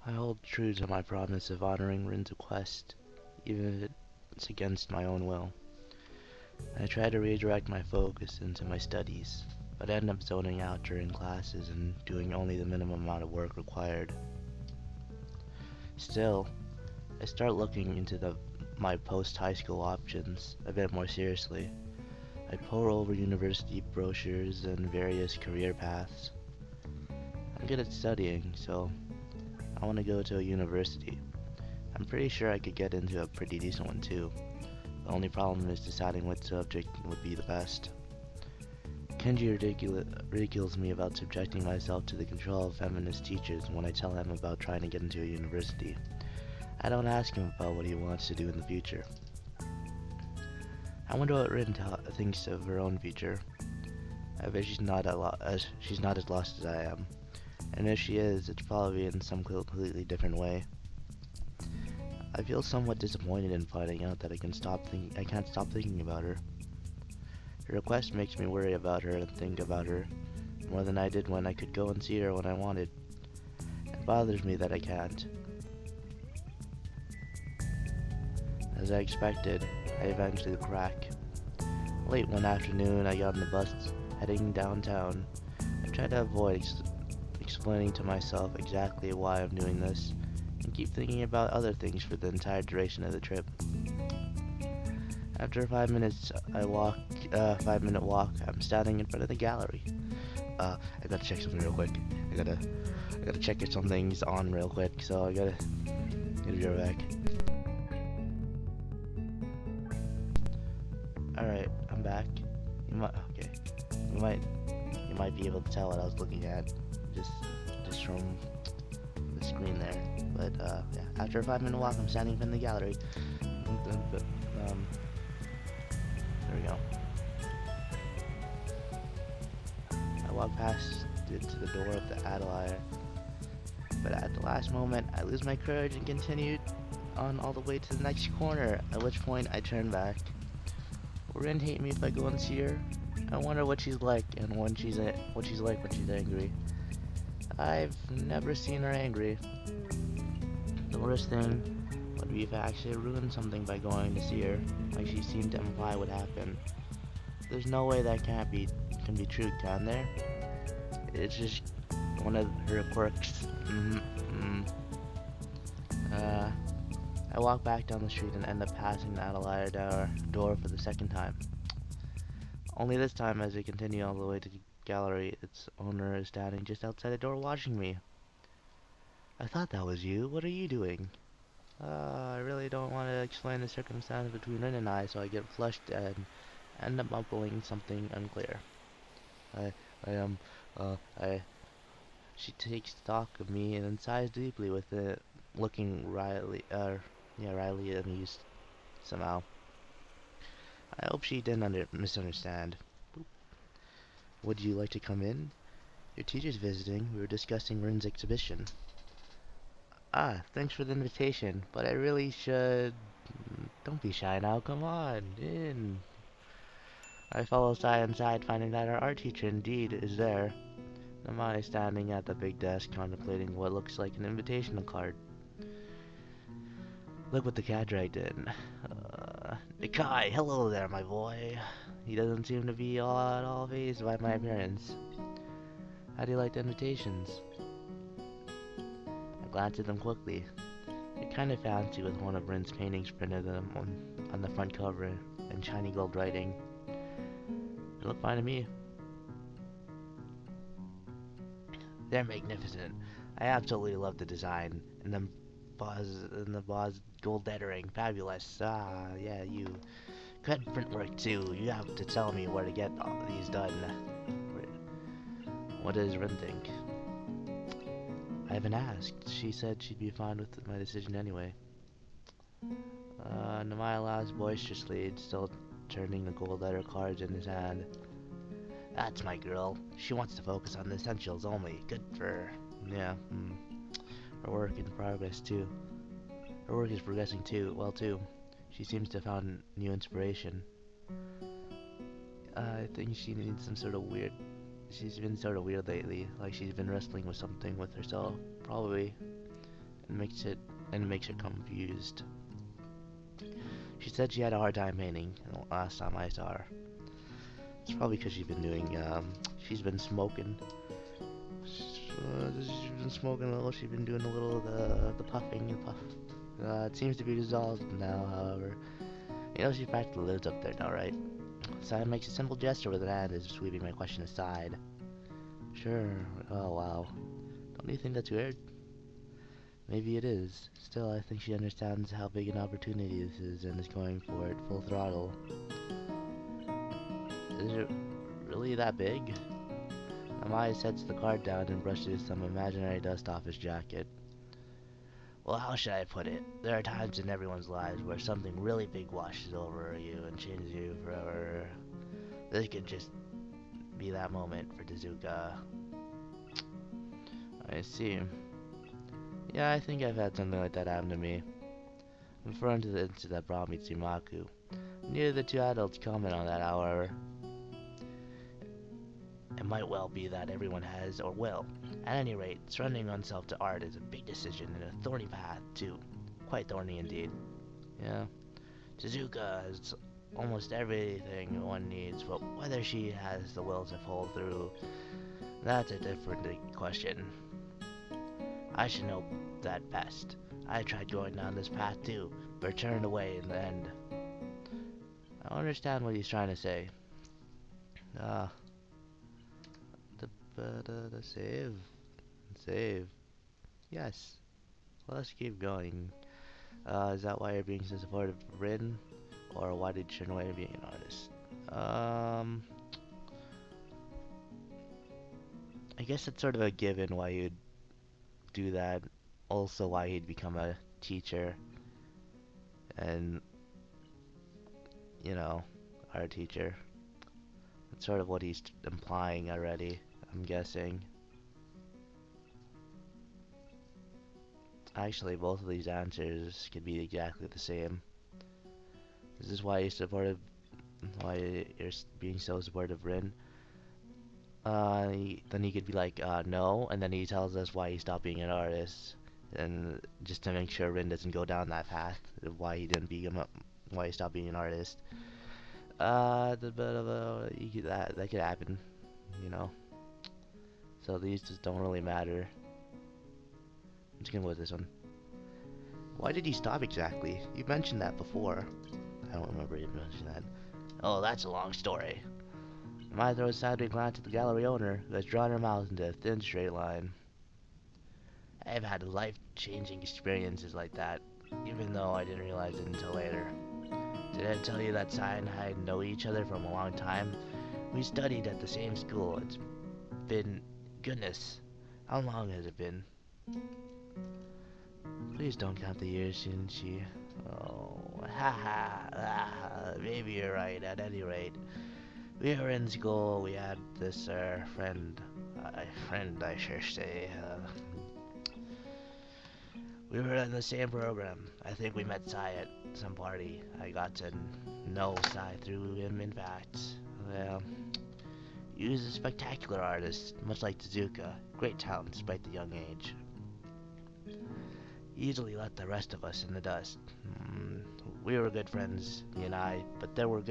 I hold true to my promise of honoring Rin's request, even if it's against my own will. I try to redirect my focus into my studies, but end up zoning out during classes and doing only the minimum amount of work required. Still, I start looking into my post-high school options a bit more seriously. I pore over university brochures and various career paths. I'm good at studying, so I want to go to a university. I'm pretty sure I could get into a pretty decent one too. The only problem is deciding what subject would be the best. Kenji ridicules me about subjecting myself to the control of feminist teachers when I tell him about trying to get into a university. I don't ask him about what he wants to do in the future. I wonder what Rin thinks of her own future. I bet she's not as lost as I am, and if she is, it's probably in some completely different way. I feel somewhat disappointed in finding out that I can't stop thinking about her. Her request makes me worry about her and think about her more than I did when I could go and see her when I wanted. It bothers me that I can't. As I expected, I eventually crack. Late one afternoon, I got on the bus heading downtown. I try to avoid explaining to myself exactly why I'm doing this, and keep thinking about other things for the entire duration of the trip. After 5 minute walk, I'm standing in front of the gallery. I gotta check something real quick. I gotta check if something's on real quick, so I gotta be right back. Alright, I'm back. Okay. You might be able to tell what I was looking at just from the screen there. But yeah, after a 5 minute walk, I'm standing in front of the gallery. There we go. I walk past it to the door of the atelier, but at the last moment, I lose my courage and continue on all the way to the next corner, at which point I turn back. Will Rin hate me if I go and see her? I wonder what she's like and what she's like when she's angry. I've never seen her angry. The worst thing would be if I actually ruined something by going to see her, like she seemed to imply would happen. There's no way that can be true, can there? It's just one of her quirks. I walk back down the street and end up passing the atelier door for the second time. Only this time, as we continue all the way to the gallery, its owner is standing just outside the door watching me. I thought that was you. What are you doing? I really don't want to explain the circumstance between Rin and I, so I get flushed and end up mumbling something unclear. I, I, um, I. She takes stock of me and then sighs deeply with it, looking wryly amused somehow. I hope she didn't misunderstand. Would you like to come in? Your teacher's visiting. We were discussing Rin's exhibition. Ah, thanks for the invitation, but I really should... Don't be shy now, come on, in. I follow side inside, finding that our art teacher indeed is there. Namai is standing at the big desk, contemplating what looks like an invitation card. Look what the cat dragged in. Nikai, hello there, my boy. He doesn't seem to be at all fazed by my appearance. How do you like the invitations? I glanced at them quickly. They're kind of fancy with one of Rin's paintings printed on the front cover in shiny gold writing. They look fine to me. They're magnificent. I absolutely love the design and the boss gold lettering, fabulous. Ah, yeah, you. Good print work too. You have to tell me where to get all these done. What does Rin think? I haven't asked. She said she'd be fine with my decision anyway. Namai laughs boisterously, still turning the gold letter cards in his hand. That's my girl. She wants to focus on the essentials only. Good for her. Yeah, Her work in progress too. Her work is progressing too. She seems to have found new inspiration. I think she needs some sort of weird... She's been sort of weird lately, like she's been wrestling with something with herself. Probably. and makes her confused. She said she had a hard time painting the last time I saw her. It's probably because she's been smoking. She's been smoking a little. She's been doing a little of the puffing and puff. It seems to be resolved now, however. She practically lives up there now, right? Simon makes a simple gesture with an hand as if sweeping my question aside. Sure. Oh, wow. Don't you think that's weird? Maybe it is. Still, I think she understands how big an opportunity this is and is going for it full throttle. Is it really that big? Amaya sets the card down and brushes some imaginary dust off his jacket. Well, how should I put it? There are times in everyone's lives where something really big washes over you and changes you forever. This could just be that moment for Tezuka. I see. Yeah, I think I've had something like that happen to me. I'm referring to the incident that brought me to Maku. Neither of the two adults comment on that, however. It might well be that everyone has, or will. At any rate, surrendering oneself to art is a big decision and a thorny path, too. Quite thorny indeed. Yeah. Tezuka has almost everything one needs, but whether she has the will to pull through, that's a different question. I should know that best. I tried going down this path too, but turned away in the end. I don't understand what he's trying to say. Ah, the save. Save. Yes. Let's keep going. Is that why you're being so supportive of Rin? Or why did you turn away from being an artist? Um, I guess it's sort of a given why you'd do that. Also, why he'd become a teacher. And, you know, art teacher. That's sort of what he's implying already, I'm guessing. Actually, both of these answers could be exactly the same. Is this why why you're being so supportive of Rin? Then he could be like, no, and then he tells us why he stopped being an artist, and just to make sure Rin doesn't go down that path, of why he stopped being an artist. That could happen, you know. So these just don't really matter. I'm just gonna go with this one. Why did he stop exactly? You mentioned that before. I don't remember you mentioning that. Oh, that's a long story. Maya throws a sideways glance at the gallery owner, who has drawn her mouth into a thin straight line. I've had life-changing experiences like that, even though I didn't realize it until later. Did I tell you that Sai and I know each other from a long time? We studied at the same school. It's been, goodness, how long has it been? Please don't count the years, Shinichi. Oh, maybe you're right, at any rate. We were in school, we had this, friend, I should say. We were in the same program. I think we met Sai at some party. I got to know Sai through him, in fact. Well, he was a spectacular artist, much like Tezuka. Great talent despite the young age. He easily left the rest of us in the dust. We were good friends, he and I, but there were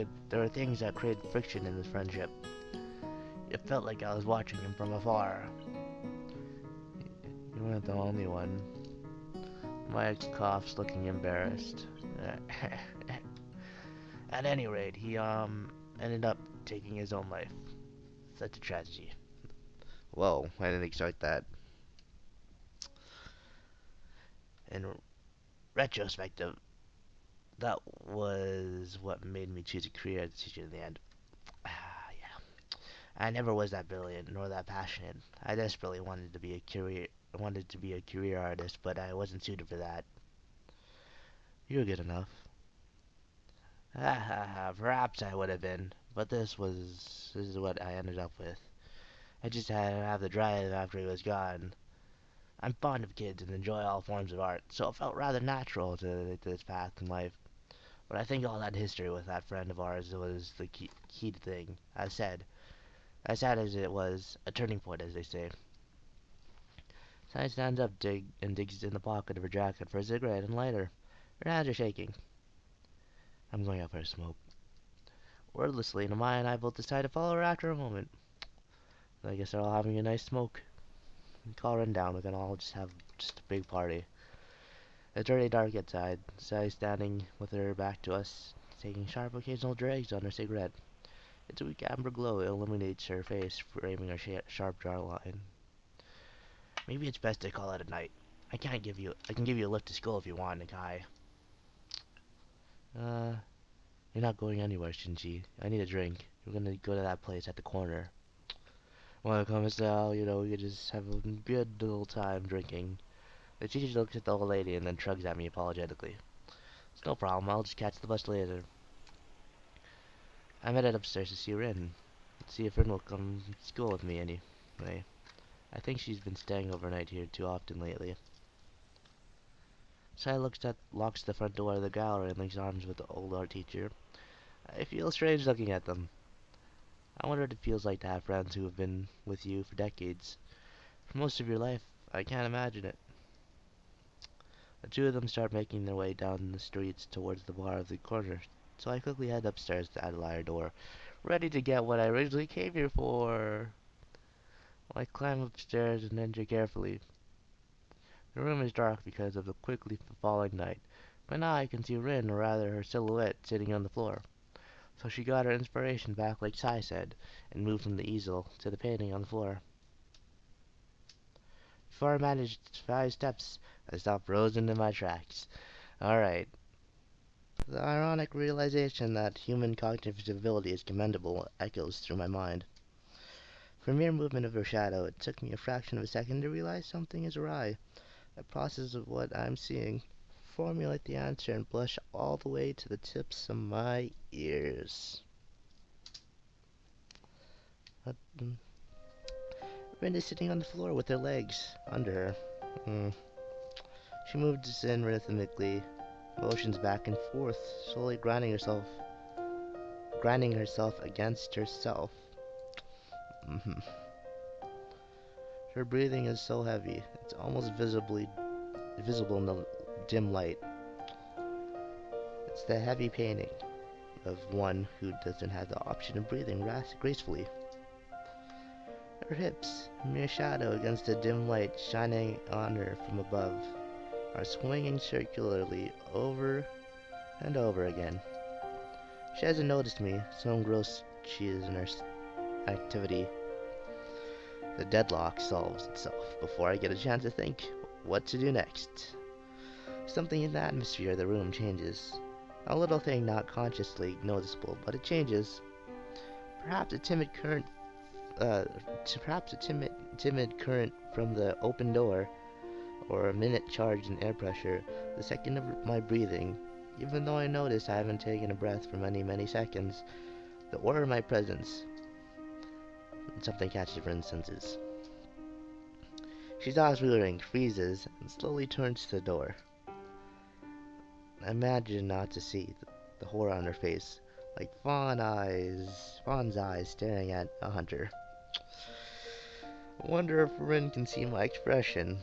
things that created friction in this friendship. It felt like I was watching him from afar. You weren't the only one. Maya coughs, looking embarrassed. At any rate, he ended up taking his own life. Such a tragedy. Whoa, I didn't expect that. In retrospective, that was what made me choose a career as a teacher in the end. Yeah. I never was that brilliant nor that passionate. I desperately wanted to be a career artist, but I wasn't suited for that. You were good enough. Perhaps I would have been, but this is what I ended up with. I just had to have the drive after he was gone. I'm fond of kids and enjoy all forms of art, so it felt rather natural to this path in life. But I think all that history with that friend of ours was the key thing. As sad as it was, a turning point, as they say. Sai stands up and digs in the pocket of her jacket for a cigarette and lighter. Her hands are shaking. I'm going out for a smoke. Wordlessly, Namaya and I both decide to follow her after a moment. I guess they're all having a nice smoke. We call Ren down. We can all just have just a big party. It's already dark outside. Sai standing with her back to us, taking sharp occasional drags on her cigarette. Its weak amber glow illuminates her face, framing her sharp jawline. Maybe it's best to call it a night. I can give you a lift to school if you want, Nakai. You're not going anywhere, Shinji. I need a drink. We're gonna go to that place at the corner. Wanna come, Sal? We could just have a good little time drinking. The teacher looks at the old lady and then shrugs at me apologetically. It's no problem. I'll just catch the bus later. I'm headed upstairs to see Rin. See if Rin will come to school with me anyway. I think she's been staying overnight here too often lately. Sai locks the front door of the gallery and links arms with the old art teacher. I feel strange looking at them. I wonder what it feels like to have friends who have been with you for decades. For most of your life, I can't imagine it. The two of them start making their way down the streets towards the bar of the corner, so I quickly head upstairs to Adelaide's door, ready to get what I originally came here for. I climb upstairs and enter carefully. The room is dark because of the quickly falling night, but now I can see Rin, or rather her silhouette, sitting on the floor. So she got her inspiration back like Sai said, and moved from the easel to the painting on the floor. Before I managed 5 steps, I stopped frozen in my tracks. Alright. The ironic realization that human cognitive ability is commendable echoes through my mind. For mere movement of her shadow, it took me a fraction of a second to realize something is awry. I process of what I'm seeing, formulate the answer, and blush all the way to the tips of my ears. Rin is sitting on the floor with her legs under her. She moves in rhythmically, motions back and forth, slowly grinding herself against herself. Her breathing is so heavy, it's almost visible in the dim light. It's the heavy painting of one who doesn't have the option of breathing gracefully. Her hips, a mere shadow against the dim light shining on her from above, are swinging circularly over and over again. She hasn't noticed me, so engrossed she is in her activity. The deadlock solves itself before I get a chance to think what to do next. Something in the atmosphere of the room changes. A little thing not consciously noticeable, but it changes. Perhaps a timid current from the open door, or a minute charge in air pressure, the second of my breathing. Even though I notice I haven't taken a breath for many, many seconds, the aura of my presence, something catches Rin's senses. She stops reeling, freezes, and slowly turns to the door. I imagine not to see the horror on her face, like fawn's eyes staring at a hunter. I wonder if Rin can see my expression,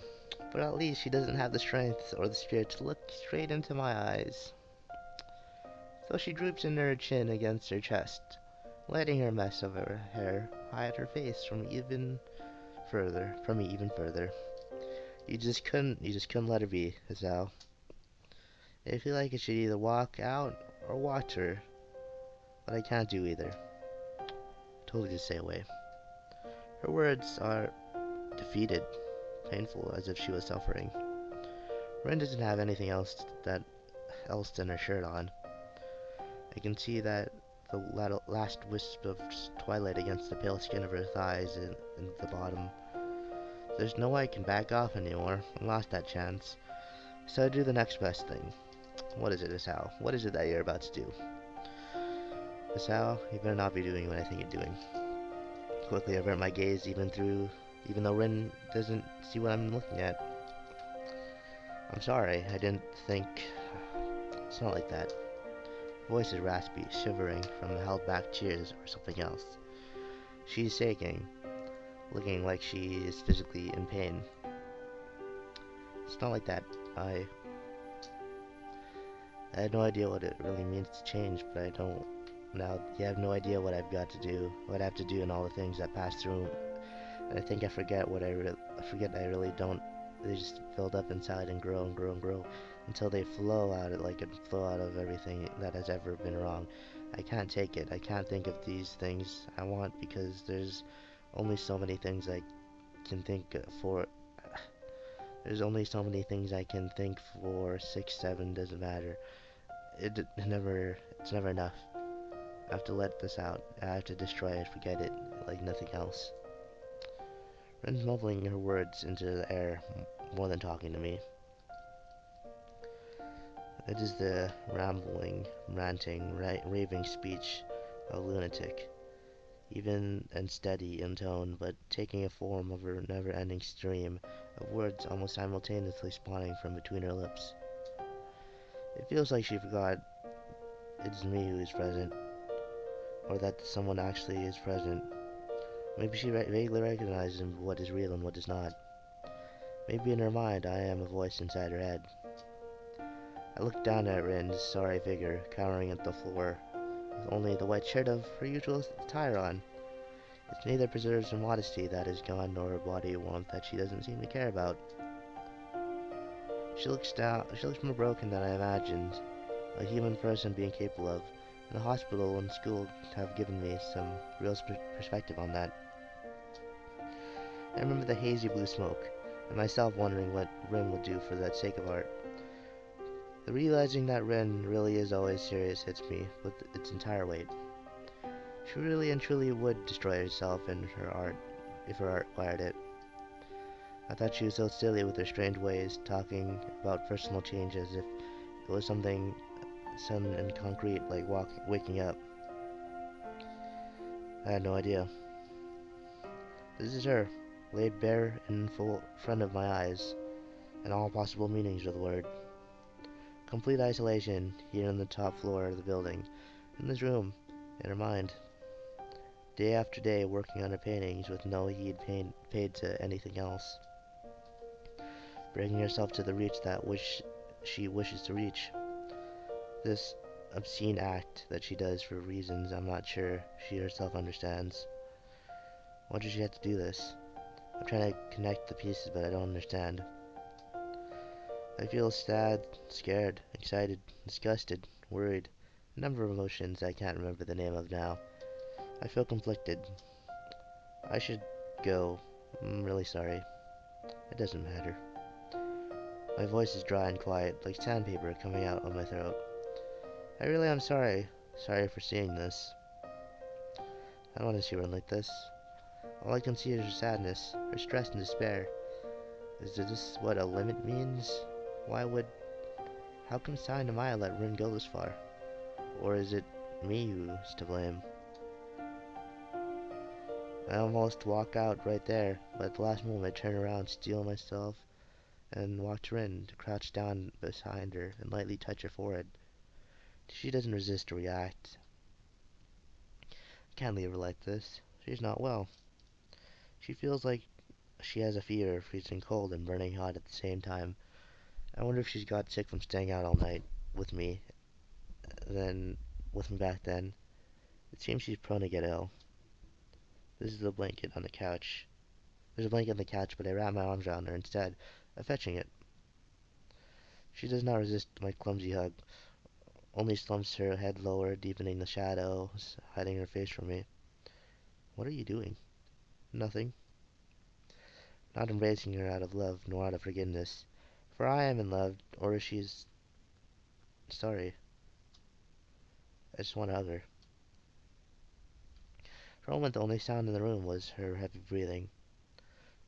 but at least she doesn't have the strength or the spirit to look straight into my eyes. So she droops in her chin against her chest, letting her mess of her hair hide her face from me even further. You just couldn't let her be, Azal. I feel like I should either walk out or watch her, but I can't do either. Totally just stay away. Her words are defeated, painful, as if she was suffering. Rin doesn't have anything else than her shirt on. I can see that the last wisp of twilight against the pale skin of her thighs and the bottom. There's no way I can back off anymore. I lost that chance. So I do the next best thing. What is it, Asao? What is it that you're about to do? Asao, you better not be doing what I think you're doing. Quickly avert my gaze even though Rin doesn't see what I'm looking at. I'm sorry, I didn't think. It's not like that. Voice is raspy, shivering from the held back tears or something else. She's shaking, looking like she is physically in pain. It's not like that. I I had no idea what it really means to change, but I don't. Now you have no idea what I've got to do, what I have to do, and all the things that pass through. And I think I forget I forget I really don't. They just build up inside and grow and grow and grow until they flow out. Like it flow out of everything that has ever been wrong. I can't take it. I can't think of these things I want because there's only so many things I can think for. There's only so many things I can think for. 6, 7 doesn't matter. It's never enough. I have to let this out. I have to destroy it, forget it, like nothing else. Ren's mumbling her words into the air more than talking to me. It is the rambling, ranting, raving speech of a lunatic, even and steady in tone, but taking a form of a never-ending stream of words almost simultaneously spawning from between her lips. It feels like she forgot it's me who is present, or that someone actually is present. Maybe she vaguely recognizes what is real and what is not. Maybe in her mind I am a voice inside her head. I look down at Rin's sorry figure, cowering at the floor, with only the white shirt of her usual attire on. It's neither preserves her modesty that is gone nor her body warmth that she doesn't seem to care about. She looks more broken than I imagined, a human person being capable of, and the hospital and school have given me some real perspective on that. I remember the hazy blue smoke, and myself wondering what Rin would do for that sake of art. The realizing that Rin really is always serious hits me with its entire weight. She really and truly would destroy herself and her art if her art required it. I thought she was so silly with her strange ways, talking about personal change as if it was something sudden and concrete like waking up. I had no idea. This is her, laid bare in full front of my eyes, and all possible meanings of the word. Complete isolation here on the top floor of the building, in this room, in her mind. Day after day working on her paintings with no heed paid to anything else. Bringing herself to the reach that she wishes to reach. This obscene act that she does for reasons I'm not sure she herself understands. Why does she have to do this? I'm trying to connect the pieces, but I don't understand. I feel sad, scared, excited, disgusted, worried, a number of emotions I can't remember the name of now. I feel conflicted. I should go. I'm really sorry. It doesn't matter. My voice is dry and quiet, like sandpaper coming out of my throat. I really am sorry. Sorry for seeing this. I don't want to see her like this. All I can see is her sadness, her stress and despair. Is this what a limit means? Why would... How come Sai and Maya let Rin go this far? Or is it me who's to blame? I almost walk out right there, but at the last moment I turn around, steel myself, and watch Rin to crouch down behind her and lightly touch her forehead. She doesn't resist or react. I can't leave her like this. She's not well. She feels like she has a fever, freezing cold and burning hot at the same time. I wonder if she's got sick from staying out all night with me, then with me back then. It seems she's prone to get ill. This is the blanket on the couch. There's a blanket on the couch, but I wrap my arms around her instead of fetching it. She does not resist my clumsy hug, only slumps her head lower, deepening the shadows, hiding her face from me. What are you doing? Nothing. Not embracing her out of love, nor out of forgiveness. For I am in love, or she is sorry. I just want to hug her. For a moment, the only sound in the room was her heavy breathing.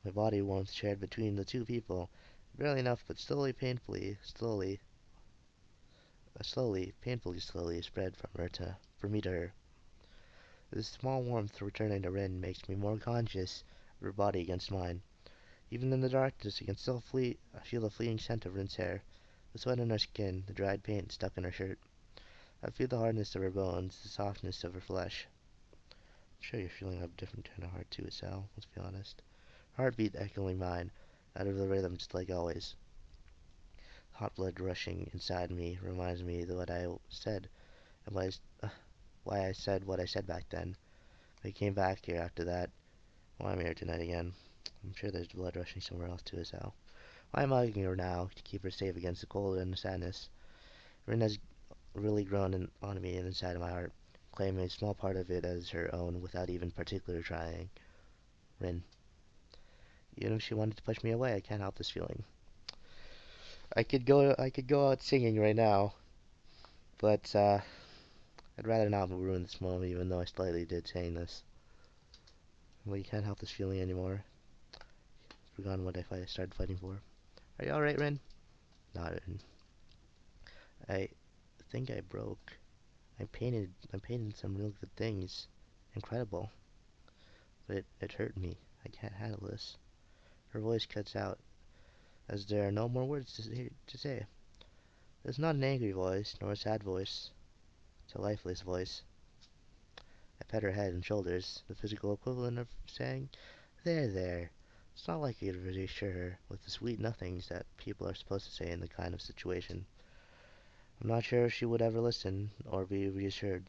My body warmth shared between the two people, barely enough, but painfully slowly spread from me to her. This small warmth returning to Rin makes me more conscious of her body against mine. Even in the darkness, I can still feel the fleeting scent of Rin's hair, the sweat on her skin, the dried paint stuck in her shirt. I feel the hardness of her bones, the softness of her flesh. I'm sure you're feeling a different kind of heart too, Sal, let's be honest. Heartbeat echoing mine, out of the rhythm just like always. Hot blood rushing inside me reminds me of what I said and why I said what I said back then. I came back here after that. Why I'm here tonight again. I'm sure there's blood rushing somewhere else too as hell. Why am I hugging her now to keep her safe against the cold and the sadness? Rin has really grown on me and inside of my heart, claiming a small part of it as her own without even particularly trying. Rin, even if she wanted to push me away, I can't help this feeling. I could go out singing right now, but I'd rather not ruin this moment, even though I slightly did saying this. Well, you can't help this feeling anymore. Forgotten what I started fighting for. Are you alright, Rin? Not Rin. I think I broke. I painted some real good things. Incredible. But it hurt me. I can't handle this. Her voice cuts out, as there are no more words to say. It's not an angry voice, nor a sad voice. It's a lifeless voice. I pet her head and shoulders, the physical equivalent of saying, "There, there." It's not like I could reassure her with the sweet nothings that people are supposed to say in the kind of situation. I'm not sure if she would ever listen or be reassured.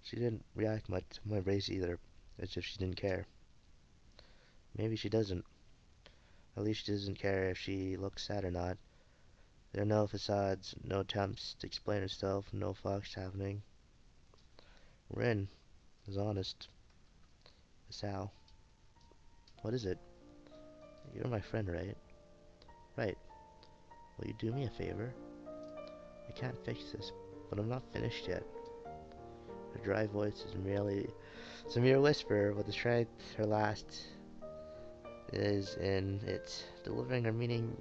She didn't react much to my embrace either, as if she didn't care. Maybe she doesn't. At least she doesn't care if she looks sad or not. There are no facades, no attempts to explain herself, no fox happening. Rin is honest. Sal. What is it? You're my friend, right? Right. Will you do me a favor? I can't fix this, but I'm not finished yet. Her dry voice is merely it's a mere whisper, but the strength her last is in its delivering her meaning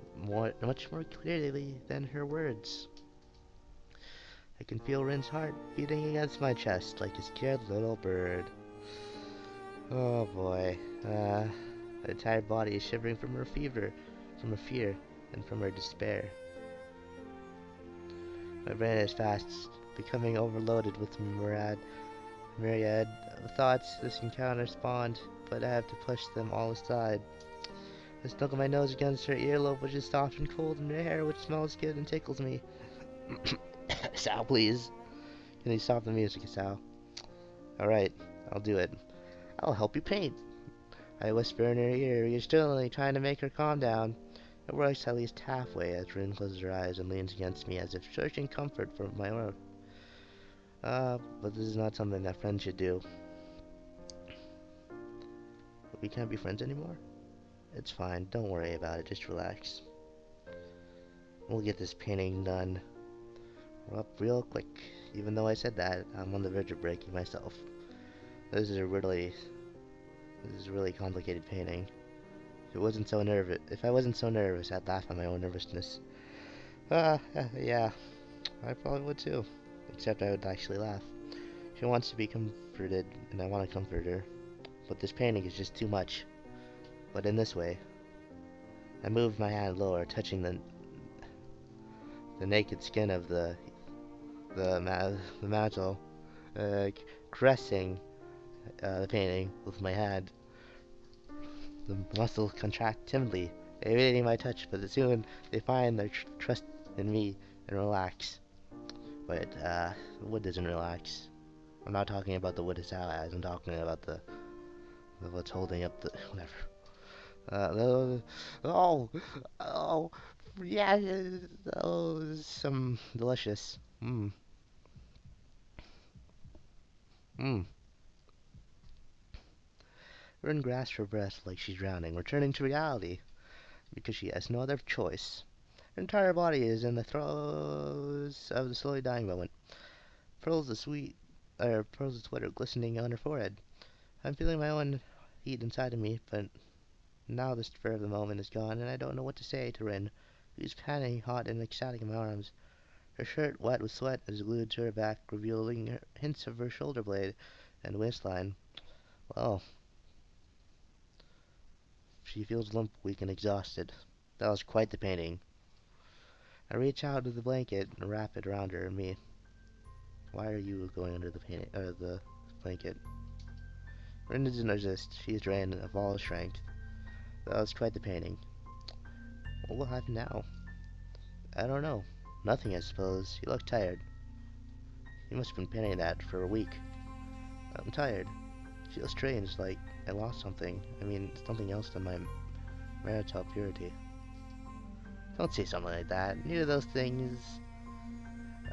much more clearly than her words. I can feel Rin's heart beating against my chest like a scared little bird. Oh boy. Her entire body is shivering from her fear, and from her despair. My brain is fast becoming overloaded with myriad of thoughts this encounter spawned, but I have to push them all aside. I snuggle my nose against her earlobe, which is soft and cold, and her hair, which smells good and tickles me. Sal, please. Can you stop the music, Sal? Alright, I'll do it. I'll help you paint. I whisper in her ear, reassuringly, trying to make her calm down. It works at least halfway as Rin closes her eyes and leans against me as if searching comfort for my own. But this is not something that friends should do. We can't be friends anymore? It's fine, don't worry about it, just relax. We'll get this painting done. We're up real quick. Even though I said that, I'm on the verge of breaking myself. This is a really complicated painting. If I wasn't so nervous, I'd laugh at my own nervousness. Yeah, I probably would too. Except I would actually laugh. She wants to be comforted, and I want to comfort her. But this painting is just too much. But in this way, I moved my hand lower, touching the naked skin of the mantle, uh, caressing the painting with my hand. The muscles contract timidly, evading my touch, but soon they find their trust in me and relax. But the wood doesn't relax. I'm not talking about the wood as allies. I'm talking about the what's holding up the whatever. Oh, oh, yeah, oh, some delicious. Mmm. Rin grasps her breath like she's drowning, returning to reality because she has no other choice. Her entire body is in the throes of the slowly dying moment. Pearls of sweat are glistening on her forehead. I'm feeling my own heat inside of me, but now the spur of the moment is gone, and I don't know what to say to Rin, who's panting hot and ecstatic in my arms. Her shirt, wet with sweat, is glued to her back, revealing hints of her shoulder blade and waistline. Well, she feels limp, weak, and exhausted. That was quite the painting. I reach out to the blanket and wrap it around her and me. Why are you going under the blanket? Rin doesn't resist. She is drained of all her strength. That was quite the painting. What will happen now? I don't know. Nothing, I suppose. You look tired. You must have been painting that for a week. I'm tired. Feels strange, like I lost something. I mean, something else than my marital purity. Don't say something like that. Neither of those things.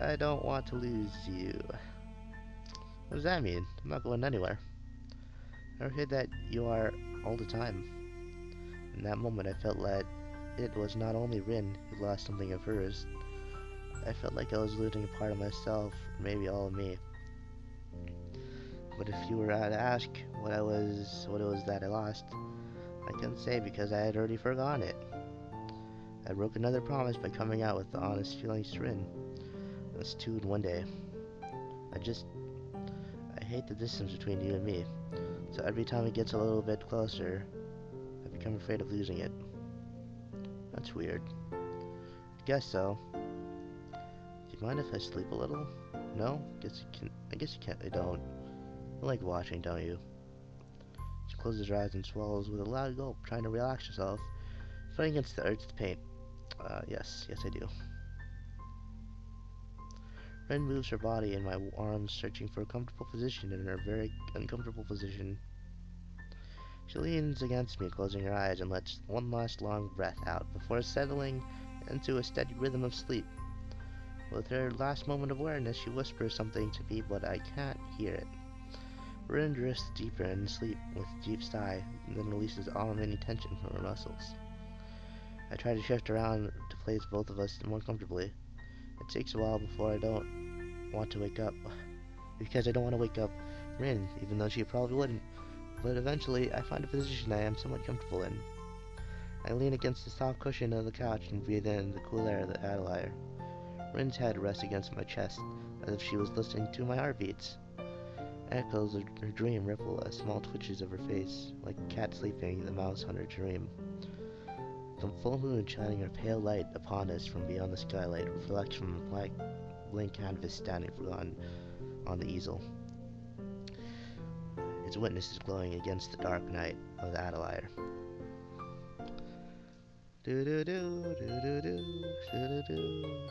I don't want to lose you. What does that mean? I'm not going anywhere. I heard that you are all the time. In that moment, I felt that it was not only Rin who lost something of hers. I felt like I was losing a part of myself, or maybe all of me. But if you were to ask what it was that I lost, I couldn't say because I had already forgotten it. I broke another promise by coming out with the honest feelings to Rin. That's two in one day. I just, I hate the distance between you and me. So every time it gets a little bit closer, I become afraid of losing it. That's weird. I guess so. Do you mind if I sleep a little? No? Guess you can. I guess you can't. I don't. You like watching, don't you? She closes her eyes and swallows with a loud gulp, trying to relax herself, fighting against the urge to paint. Yes, I do. Ren moves her body in my arms, searching for a comfortable position in her very uncomfortable position. She leans against me, closing her eyes, and lets one last long breath out before settling into a steady rhythm of sleep. With her last moment of awareness, she whispers something to me, but I can't hear it. Rin drifts deeper in sleep with a deep sigh, and then releases all any tension from her muscles. I try to shift around to place both of us more comfortably. It takes a while before I don't want to wake up, because I don't want to wake up Rin, even though she probably wouldn't. But eventually, I find a position I am somewhat comfortable in. I lean against the soft cushion of the couch and breathe in the cool air of the atelier. Rin's head rests against my chest, as if she was listening to my heartbeats. Echoes of her dream ripple as small twitches of her face, like a cat sleeping, the mouse on her dream. The full moon shining her pale light upon us from beyond the skylight reflects from the black blank canvas standing forgotten on the easel. Its witnesses glowing against the dark night of the atelier. Do do do do do do do do do.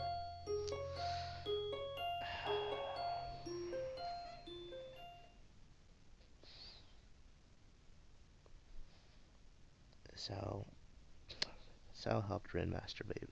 So, Sal helped Rin masturbate.